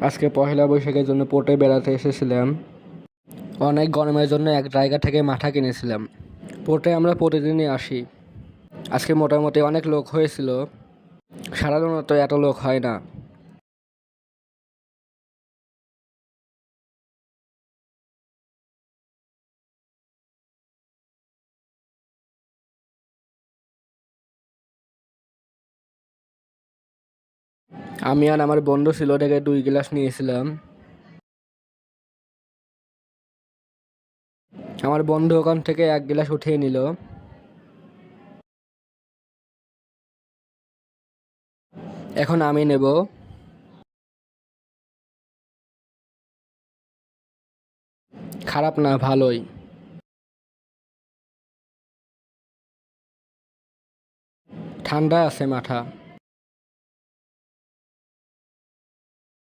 আজকে পহেলা বৈশাখের জন্য পোর্টে বেড়াতে এসেছিলাম। অনেক গরমের জন্য এক জায়গা থেকে মাঠা কিনেছিলাম। পোর্টে আমরা প্রতিদিনই আসি। আজকে মোটামুটি অনেক লোক হয়েছিল। সাধারণত এত লোক হয় না। আমি আর আমার বন্ধু ছিল থেকে 2 গ্লাস নিয়েছিলাম। আমার বন্ধু ওখান থেকে 1 গ্লাস উঠিয়ে নিল। এখন আমি নেব। খারাপ না, ভালোই। ঠান্ডা আছে মাঠা।